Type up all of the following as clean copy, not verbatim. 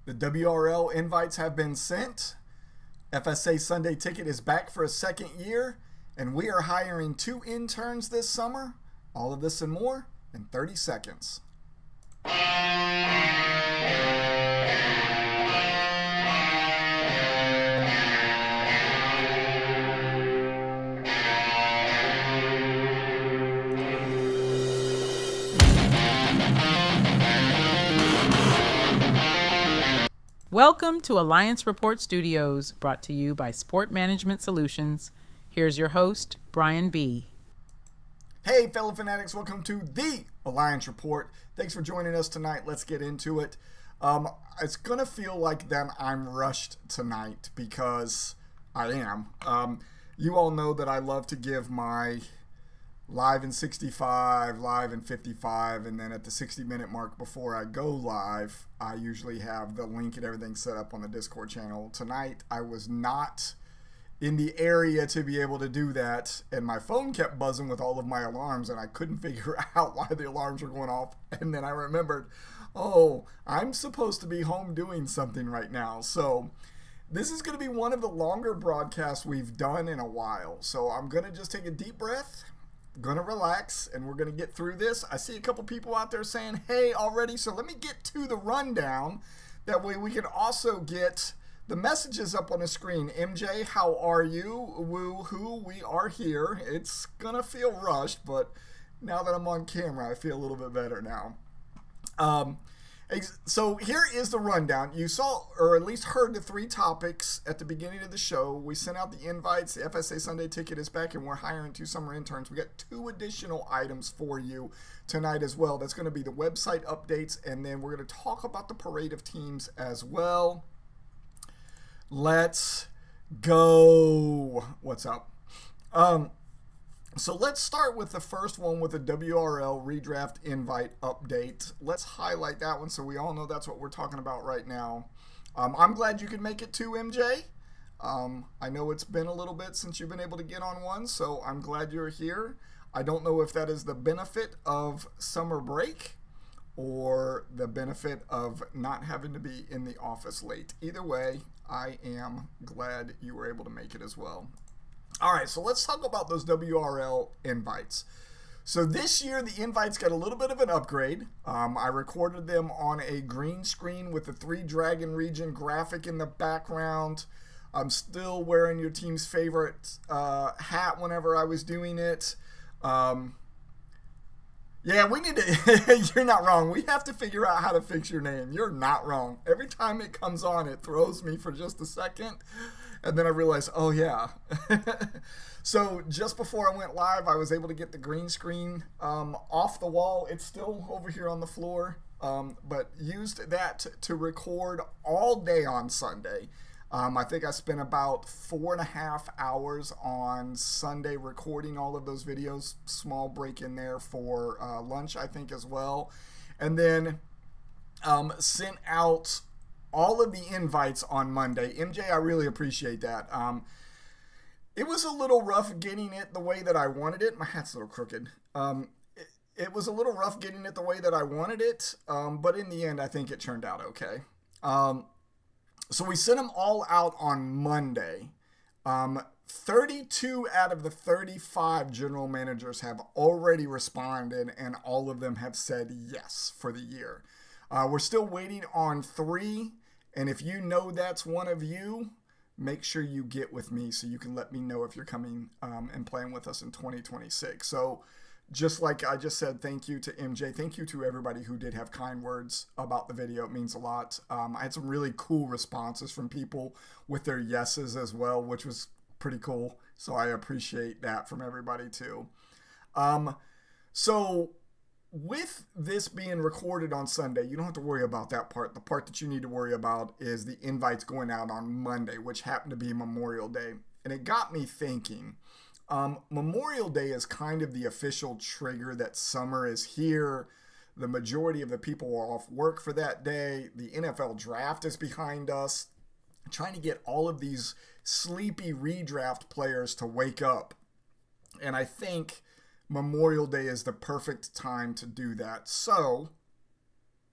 The WRL invites have been sent. FSA Sunday Ticket is back for a second year, and we are hiring 2 interns this summer. All of this and more in 30 seconds. Welcome to Alliance Report Studios, brought to you by Sport Management Solutions. Here's your host, Brian B. Hey, fellow fanatics, welcome to the Alliance Report. Thanks for joining us tonight. Let's get into it. It's going to feel like then I'm rushed tonight because I am. You all know that I love to give my live in 65, live in 55, and then at the 60-minute mark before I go live, I usually have the link and everything set up on the Discord channel. Tonight, I was not in the area to be able to do that, and my phone kept buzzing with all of my alarms, and I couldn't figure out why the alarms were going off. And then I remembered, oh, I'm supposed to be home doing something right now. So this is going to be one of the longer broadcasts we've done in a while. So I'm going to just take a deep breath, going to relax, and we're going to get through this. I see a couple people out there saying, hey, already. So let me get to the rundown. That way we can also get the messages up on the screen. MJ, how are you? Woo-hoo, we are here. It's going to feel rushed, but now that I'm on camera, I feel a little bit better now. So here is the rundown. You saw, or at least heard, the 3 topics at the beginning of the show. We sent out the invites. The FSA Sunday Ticket is back, and we're hiring 2 summer interns. We got 2 additional items for you tonight as well. That's going to be the website updates, and then we're going to talk about the parade of teams as well. Let's go. What's up? So let's start with the first one with the WRL redraft invite update. Let's highlight that one so we all know that's what we're talking about right now. I'm glad you could make it too, MJ. I know it's been a little bit since you've been able to get on one, so I'm glad you're here. I don't know if that is the benefit of summer break or the benefit of not having to be in the office late. Either way, I am glad you were able to make it as well. All right, so let's talk about those WRL invites. So this year, the invites got a little bit of an upgrade. I recorded them on a green screen with the 3 Dragon Region graphic in the background. I'm still wearing your team's favorite hat whenever I was doing it. Yeah, we need to, you're not wrong. We have to figure out how to fix your name. You're not wrong. Every time it comes on, it throws me for just a second. And then I realized, oh yeah. So just before I went live, I was able to get the green screen off the wall. It's still over here on the floor, but used that to record all day on Sunday. I think I spent about 4.5 hours on Sunday recording all of those videos. Small break in there for lunch, I think, as well. And then sent out all of the invites on Monday. MJ, I really appreciate that. It was a little rough getting it the way that I wanted it. My hat's a little crooked. It was a little rough getting it the way that I wanted it, but in the end, I think it turned out okay. So we sent them all out on Monday. 32 out of the 35 general managers have already responded, and all of them have said yes for the year. We're still waiting on 3, and if you know that's one of you, make sure you get with me so you can let me know if you're coming and playing with us in 2026. So just like I just said, thank you to MJ. Thank you to everybody who did have kind words about the video. It means a lot. I had some really cool responses from people with their yeses as well, which was pretty cool. So I appreciate that from everybody too. So with this being recorded on Sunday, you don't have to worry about that part. The part that you need to worry about is the invites going out on Monday, which happened to be Memorial Day. And it got me thinking. Memorial Day is kind of the official trigger that summer is here. The majority of the people are off work for that day. The NFL draft is behind us. Trying to get all of these sleepy redraft players to wake up. And I think Memorial Day is the perfect time to do that. So,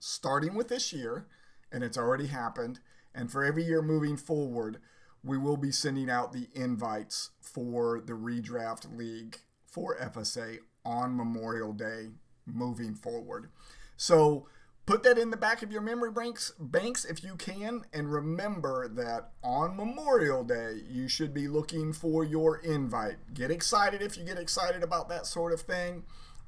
starting with this year, and it's already happened. And for every year moving forward, we will be sending out the invites for the redraft league for FSA on Memorial Day moving forward. So put that in the back of your memory banks if you can, and remember that on Memorial Day, you should be looking for your invite. Get excited if you get excited about that sort of thing.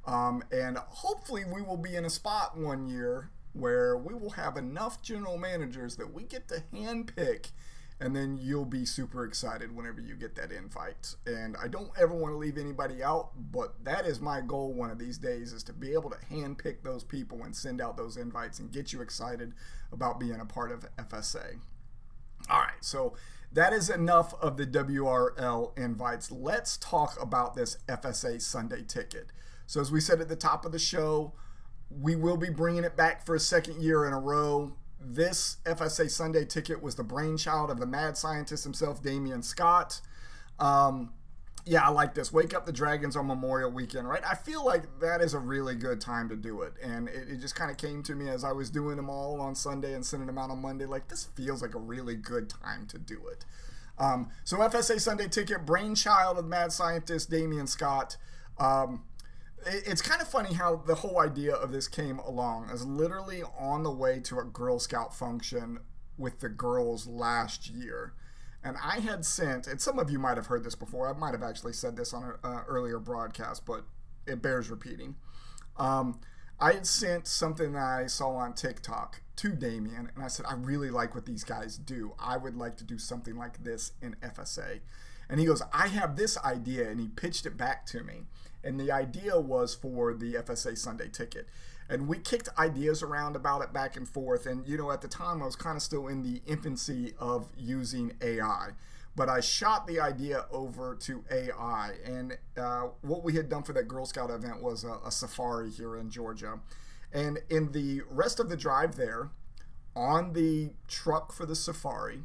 And hopefully we will be in a spot one year where we will have enough general managers that we get to handpick, and then you'll be super excited whenever you get that invite. And I don't ever want to leave anybody out, but that is my goal one of these days, is to be able to handpick those people and send out those invites and get you excited about being a part of FSA. All right, so that is enough of the WRL invites. Let's talk about this FSA Sunday Ticket. So as we said at the top of the show, we will be bringing it back for a second year in a row. This FSA Sunday Ticket was the brainchild of the mad scientist himself, Damian Scott. Yeah, I like this. Wake up the Dragons on Memorial Weekend, right? I feel like that is a really good time to do it. And it just kind of came to me as I was doing them all on Sunday and sending them out on Monday. Like, this feels like a really good time to do it. So FSA Sunday Ticket, brainchild of mad scientist Damian Scott. It's kind of funny how the whole idea of this came along. I was literally on the way to a Girl Scout function with the girls last year. And I had sent, and some of you might have heard this before, I might have actually said this on an earlier broadcast, but it bears repeating. I had sent something that I saw on TikTok to Damien, and I said, I really like what these guys do. I would like to do something like this in FSA. And he goes, I have this idea, and he pitched it back to me. And the idea was for the FSA Sunday Ticket. And we kicked ideas around about it back and forth. And, you know, at the time, I was kind of still in the infancy of using AI. But I shot the idea over to AI. And what we had done for that Girl Scout event was a safari here in Georgia. And in the rest of the drive there, on the truck for the safari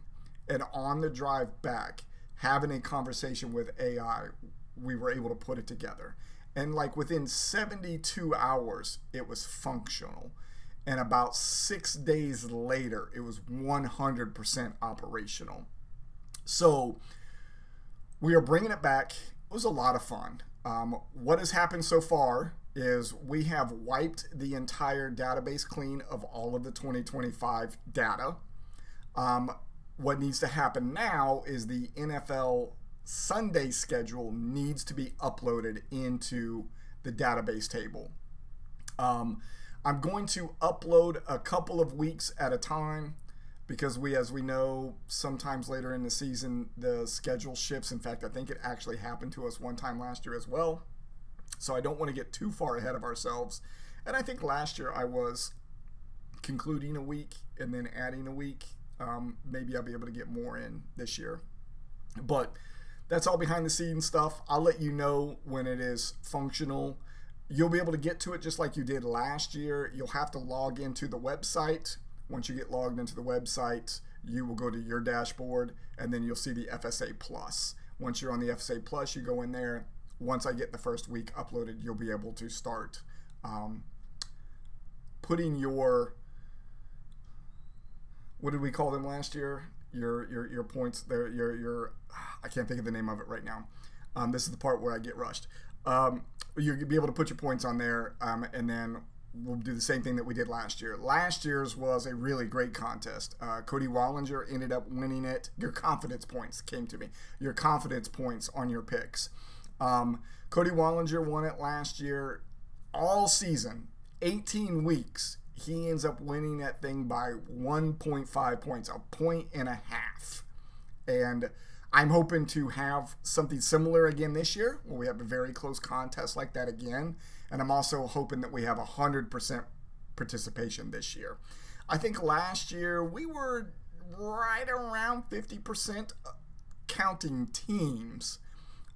and on the drive back, having a conversation with AI, we were able to put it together. And like within 72 hours, it was functional. And about 6 days later, it was 100% operational. So we are bringing it back. It was a lot of fun. What has happened so far is we have wiped the entire database clean of all of the 2025 data. What needs to happen now is the NFL Sunday schedule needs to be uploaded into the database table. I'm going to upload a couple of weeks at a time because as we know, sometimes later in the season, the schedule shifts. In fact, I think it actually happened to us one time last year as well. So I don't want to get too far ahead of ourselves. And I think last year I was concluding a week and then adding a week. Maybe I'll be able to get more in this year. But that's all behind the scenes stuff. I'll let you know when it is functional. You'll be able to get to it just like you did last year. You'll have to log into the website. Once you get logged into the website, you will go to your dashboard, and then you'll see the FSA Plus. Once you're on the FSA Plus, you go in there. Once I get the first week uploaded, you'll be able to start putting your, what did we call them last year? Your points there, your I can't think of the name of it right now. This is the part where I get rushed. You'll be able to put your points on there, and then we'll do the same thing that we did last year. Last year's was a really great contest. Cody Wallinger ended up winning it. Your confidence points came to me. Your confidence points on your picks. Cody Wallinger won it last year. All season, 18 weeks, he ends up winning that thing by 1.5 points, a point and a half. And I'm hoping to have something similar again this year, where we have a very close contest like that again. And I'm also hoping that we have 100% participation this year. I think last year we were right around 50% counting teams.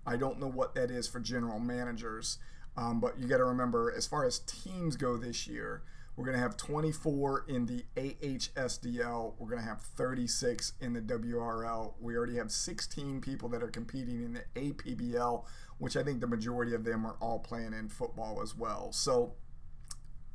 I don't know what that is for general managers, but you got to remember, as far as teams go this year, we're going to have 24 in the AHSDL. We're going to have 36 in the WRL. We already have 16 people that are competing in the APBL, which I think the majority of them are all playing in football as well. So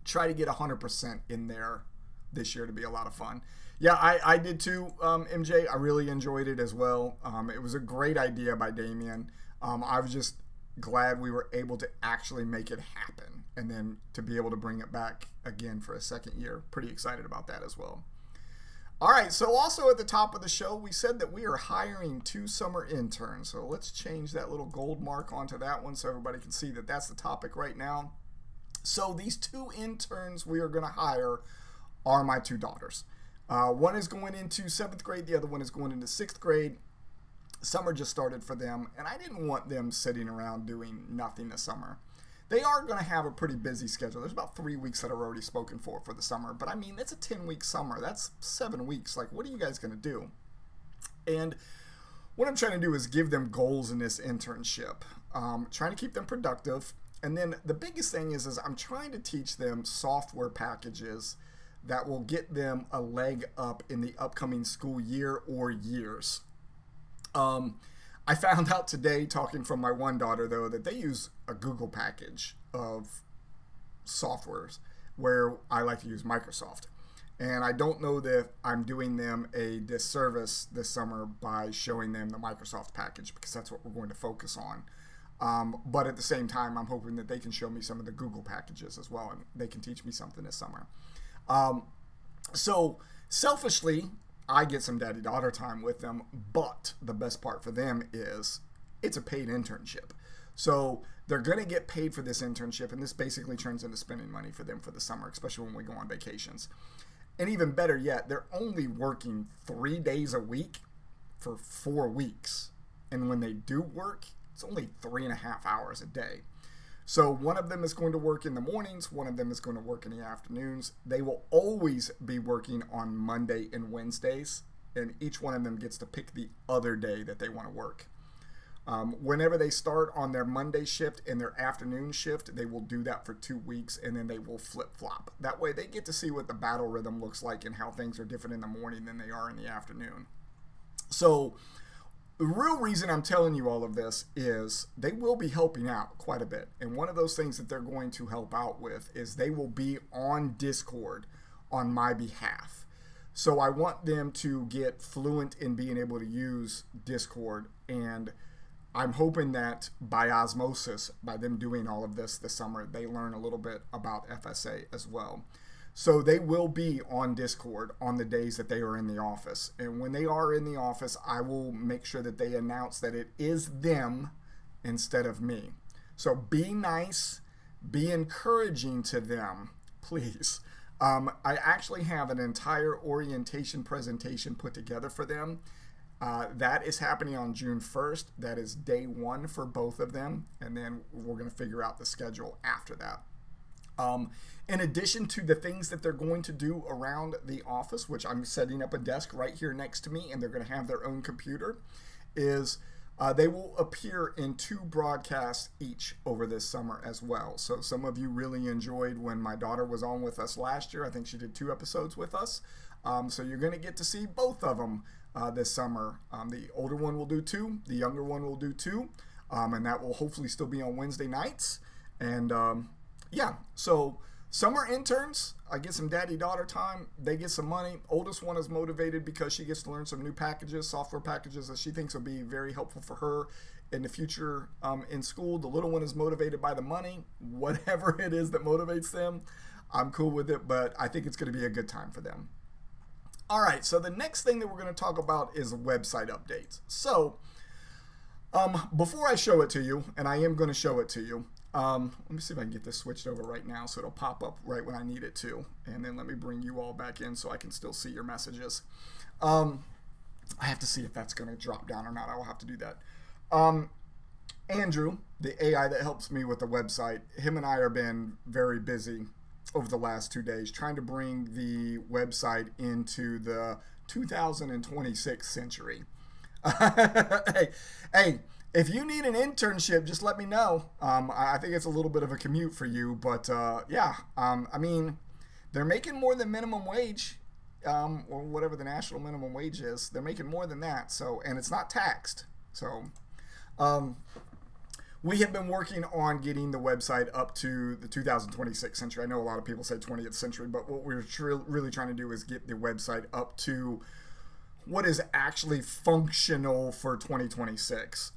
try to get 100% in there this year to be a lot of fun. Yeah, I did too, MJ. I really enjoyed it as well. It was a great idea by Damien. I was just glad we were able to actually make it happen, and then to be able to bring it back again for a second year. Pretty excited about that as well. All right, so also at the top of the show, we said that we are hiring 2 summer interns. So let's change that little gold mark onto that one so everybody can see that that's the topic right now. So these 2 interns we are going to hire are my 2 daughters. One is going into 7th grade, the other one is going into 6th grade. Summer just started for them, and I didn't want them sitting around doing nothing this summer. They are going to have a pretty busy schedule. There's about 3 weeks that are already spoken for the summer. But I mean, it's a 10-week summer. That's 7 weeks. Like, what are you guys going to do? And what I'm trying to do is give them goals in this internship. Trying to keep them productive. And then the biggest thing is I'm trying to teach them software packages that will get them a leg up in the upcoming school year or years. I found out today, talking from my one daughter, though, that they use a Google package of softwares where I like to use Microsoft. And I don't know that I'm doing them a disservice this summer by showing them the Microsoft package, because that's what we're going to focus on. But at the same time, I'm hoping that they can show me some of the Google packages as well, and they can teach me something this summer. So selfishly, I get some daddy-daughter time with them, but the best part for them is it's a paid internship. So they're going to get paid for this internship, and this basically turns into spending money for them for the summer, especially when we go on vacations. And even better yet, they're only working 3 days a week for 4 weeks. And when they do work, it's only 3.5 hours a day. So one of them is going to work in the mornings, one of them is going to work in the afternoons. They will always be working on Monday and Wednesdays, and each one of them gets to pick the other day that they want to work. Whenever they start on their Monday shift and their afternoon shift, they will do that for 2 weeks, and then they will flip-flop. That way they get to see what the battle rhythm looks like and how things are different in the morning than they are in the afternoon. So the real reason I'm telling you all of this is they will be helping out quite a bit. And one of those things that they're going to help out with is they will be on Discord on my behalf. So I want them to get fluent in being able to use Discord, and I'm hoping that by osmosis, by them doing all of this summer, they learn a little bit about FSA as well. So they will be on Discord on the days that they are in the office. And when they are in the office, I will make sure that they announce that it is them instead of me. So be nice, be encouraging to them, please. I actually have an entire orientation presentation put together for them. That is happening on June 1st. That is day 1 for both of them. And then we're going to figure out the schedule after that. In addition to the things that they're going to do around the office, which I'm setting up a desk right here next to me, and they're going to have their own computer, is they will appear in 2 broadcasts each over this summer as well. So some of you really enjoyed when my daughter was on with us last year. I think she did 2 episodes with us. So you're going to get to see both of them this summer. The older one will do 2, the younger one will do 2, and that will hopefully still be on Wednesday nights. And yeah, so summer interns, I get some daddy-daughter time. They get some money. Oldest one is motivated because she gets to learn some new packages, software packages that she thinks will be very helpful for her in the future in school. The little one is motivated by the money. Whatever it is that motivates them, I'm cool with it, but I think it's going to be a good time for them. All right, so the next thing that we're going to talk about is website updates. So before I show it to you, and I am going to show it to you, let me see if I can get this switched over right now so it'll pop up right when I need it to. And then let me bring you all back in so I can still see your messages. I have to see if that's going to drop down or not. I will have to do that. Andrew, the AI that helps me with the website, him and I have been very busy over the last 2 days trying to bring the website into the 2026 century. Hey, if you need an internship, just let me know. I think it's a little bit of a commute for you, but yeah, I mean, they're making more than minimum wage, or whatever the national minimum wage is. They're making more than that, so, and it's not taxed. So, We have been working on getting the website up to the 2026 century. I know a lot of people say 20th century, but what we're really trying to do is get the website up to what is actually functional for 2026.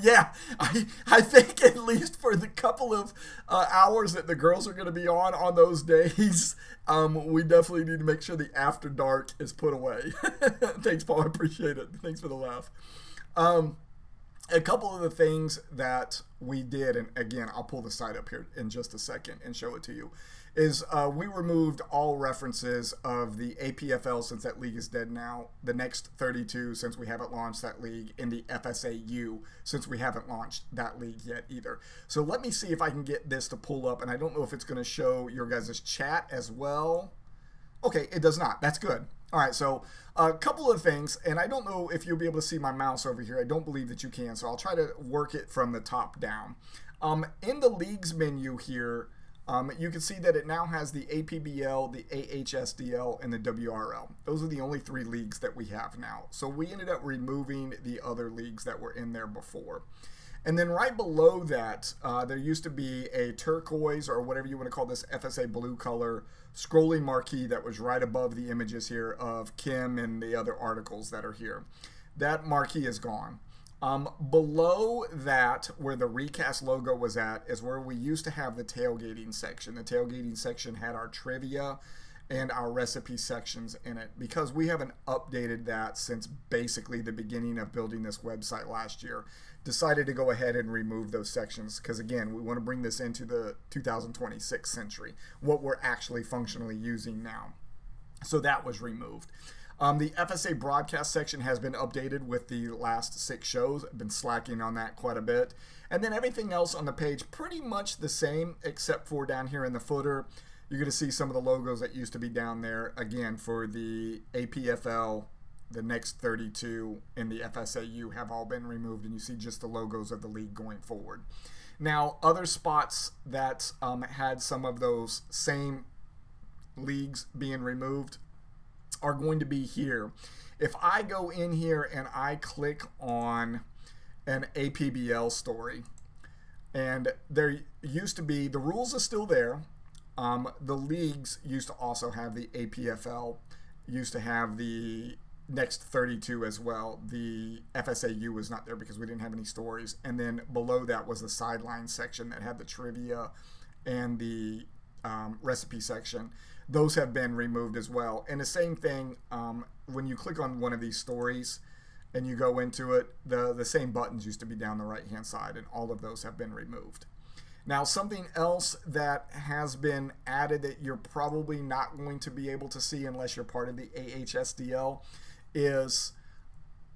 Yeah, I think at least for the couple of hours that the girls are going to be on those days, we definitely need to make sure the after dark is put away. Thanks, Paul. I appreciate it. Thanks for the laugh. A couple of the things that we did, and again, I'll pull the site up here in just a second and show it to you, is we removed all references of the APFL since that league is dead now, the next 32 since we haven't launched that league, and the FSAU since we haven't launched that league yet either. So let me see if I can get this to pull up, and I don't know if it's going to show your guys' chat as well. Okay, it does not. That's good. All right, so a couple of things, and I don't know if you'll be able to see my mouse over here. I don't believe that you can, so I'll try to work it from the top down. In the leagues menu here, you can see that it now has the APBL, the AHSDL, and the WRL. Those are the only 3 leagues that we have now. So we ended up removing the other leagues that were in there before. And then right below that, there used to be a turquoise, or whatever you want to call this, FSA blue color scrolling marquee that was right above the images here of Kim and the other articles that are here. That marquee is gone. Below that, where the recast logo was at, is where we used to have the tailgating section. The tailgating section had our trivia and our recipe sections in it, because we haven't updated that since basically the beginning of building this website last year. Decided to go ahead and remove those sections because, again, we want to bring this into the 2026 century, what we're actually functionally using now. So that was removed. The FSA broadcast section has been updated with the last 6 shows. I've been slacking on that quite a bit. And then everything else on the page pretty much the same, except for down here in the footer, you're going to see some of the logos that used to be down there, again, for the APFL, the next 32, and the FSAU have all been removed, and you see just the logos of the league going forward. Now, other spots that had some of those same leagues being removed are going to be here. If I go in here and I click on an APBL story, and there used to be, the rules are still there. The leagues used to also have the APFL, used to have the next 32 as well. The FSAU was not there because we didn't have any stories. And then below that was the sideline section that had the trivia and the recipe section. Those have been removed as well. And the same thing, when you click on one of these stories and you go into it, the same buttons used to be down the right hand side, and all of those have been removed. Now, something else that has been added that you're probably not going to be able to see unless you're part of the AHSDL is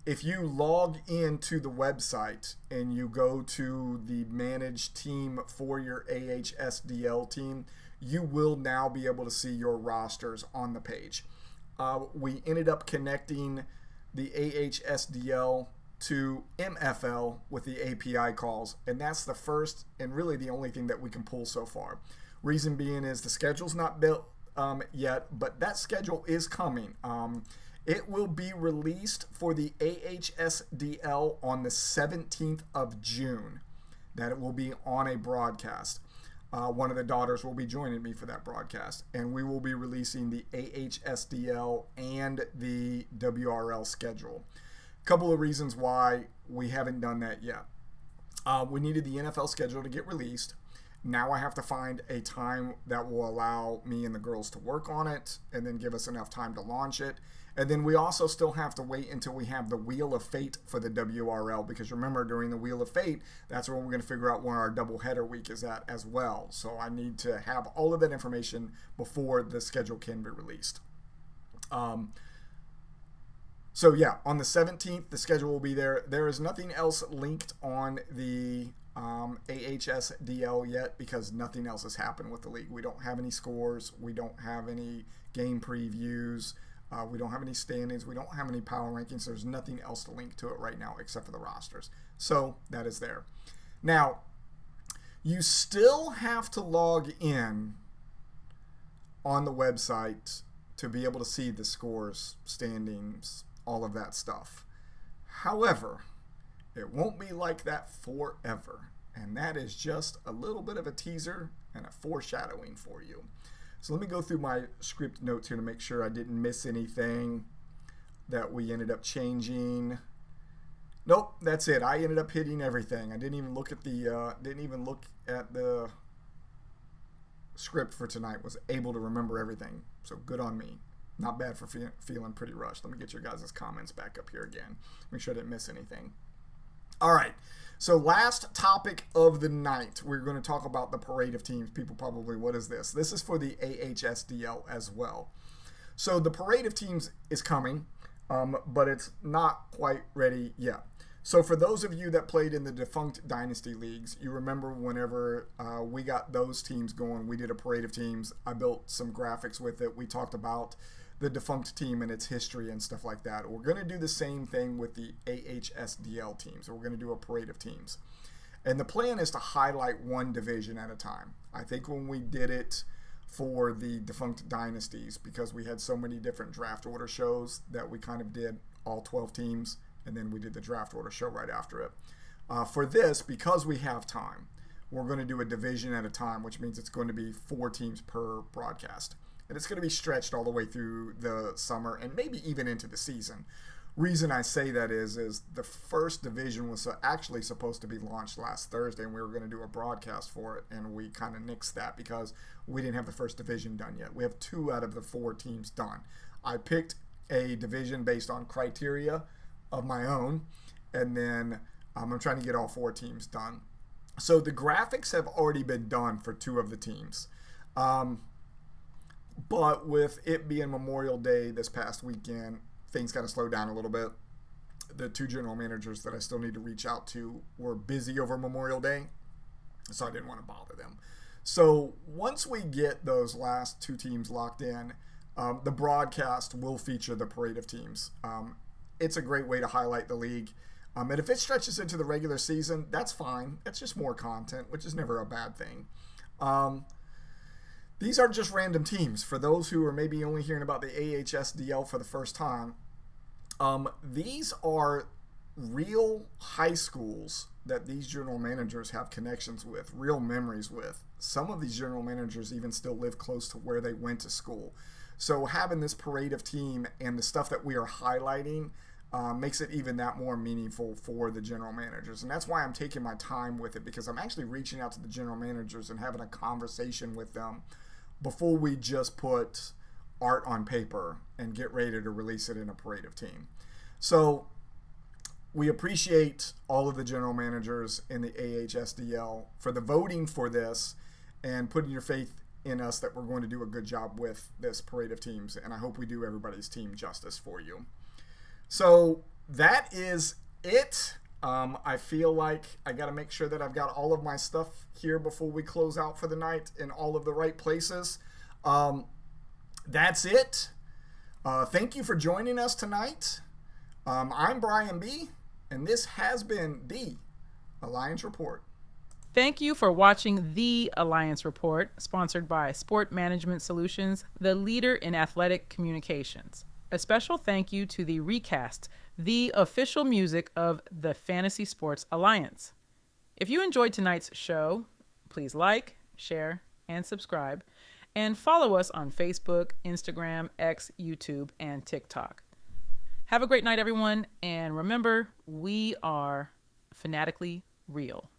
if you log into the website and you go to the manage team for your AHSDL team, you will now be able to see your rosters on the page. We ended up connecting the AHSDL to MFL with the API calls, and that's the first and really the only thing that we can pull so far. Reason being is the schedule's not built yet, but that schedule is coming. It will be released for the AHSDL on the 17th of June, that it will be on a broadcast. One of the daughters will be joining me for that broadcast, and we will be releasing the AHSDL and the WRL schedule. A couple of reasons why we haven't done that yet. We needed the NFL schedule to get released. Now I have to find a time that will allow me and the girls to work on it and then give us enough time to launch it. And then we also still have to wait until we have the Wheel of Fate for the WRL, because remember, during the Wheel of Fate, that's when we're going to figure out where our doubleheader week is at as well. So I need to have all of that information before the schedule can be released. So yeah, on the 17th, the schedule will be there. There is nothing else linked on the AHSDL yet because nothing else has happened with the league. We don't have any scores. We don't have any game previews. We don't have any standings. We don't have any power rankings. There's nothing else to link to it right now except for the rosters. So that is there. Now, you still have to log in on the website to be able to see the scores, standings, all of that stuff. However, it won't be like that forever. And that is just a little bit of a teaser and a foreshadowing for you. So let me go through my script notes here to make sure I didn't miss anything that we ended up changing. Nope, that's it. I ended up hitting everything. I didn't even look at the script for tonight. Was able to remember everything. So good on me. Not bad for feeling pretty rushed. Let me get your guys' comments back up here again. Make sure I didn't miss anything. All right. So last topic of the night, we're going to talk about the parade of teams. People probably, what is this? This is for the AHSDL as well. So the parade of teams is coming, but it's not quite ready yet. So for those of you that played in the defunct Dynasty Leagues, you remember whenever we got those teams going, we did a parade of teams. I built some graphics with it. We talked about the defunct team and its history and stuff like that. We're going to do the same thing with the AHSDL teams. We're going to do a parade of teams. And the plan is to highlight one division at a time. I think when we did it for the defunct dynasties, because we had so many different draft order shows that we kind of did all 12 teams, and then we did the draft order show right after it. For this, because we have time, we're going to do a division at a time, which means it's going to be 4 teams per broadcast. And it's going to be stretched all the way through the summer and maybe even into the season. Reason I say that is the first division was actually supposed to be launched last Thursday, and we were going to do a broadcast for it, and we kind of nixed that because we didn't have the first division done yet. We have 2 out of the 4 teams done. I picked a division based on criteria of my own, and then I'm trying to get all 4 teams done. So the graphics have already been done for 2 of the teams. But with it being Memorial Day this past weekend, things kind of slowed down a little bit. The 2 general managers that I still need to reach out to were busy over Memorial Day, so I didn't want to bother them. So once we get those last 2 teams locked in, the broadcast will feature the parade of teams. It's a great way to highlight the league. And if it stretches into the regular season, that's fine. It's just more content, which is never a bad thing. These are just random teams. For those who are maybe only hearing about the AHSDL for the first time, these are real high schools that these general managers have connections with, real memories with. Some of these general managers even still live close to where they went to school. So having this parade of team and the stuff that we are highlighting makes it even that more meaningful for the general managers. And that's why I'm taking my time with it, because I'm actually reaching out to the general managers and having a conversation with them before we just put art on paper and get ready to release it in a parade of team. So we appreciate all of the general managers in the AHSDL for the voting for this and putting your faith in us that we're going to do a good job with this parade of teams. And I hope we do everybody's team justice for you. So that is it. I feel like I got to make sure that I've got all of my stuff here before we close out for the night in all of the right places. That's it. Thank you for joining us tonight. I'm Brian B., and this has been the Alliance Report. Thank you for watching The Alliance Report, sponsored by Sport Management Solutions, the leader in athletic communications. A special thank you to the Recast, the official music of the Fantasy Sports Alliance. If you enjoyed tonight's show, please like, share, and subscribe, and follow us on Facebook, Instagram, X, YouTube, and TikTok. Have a great night, everyone, and remember, we are fanatically real.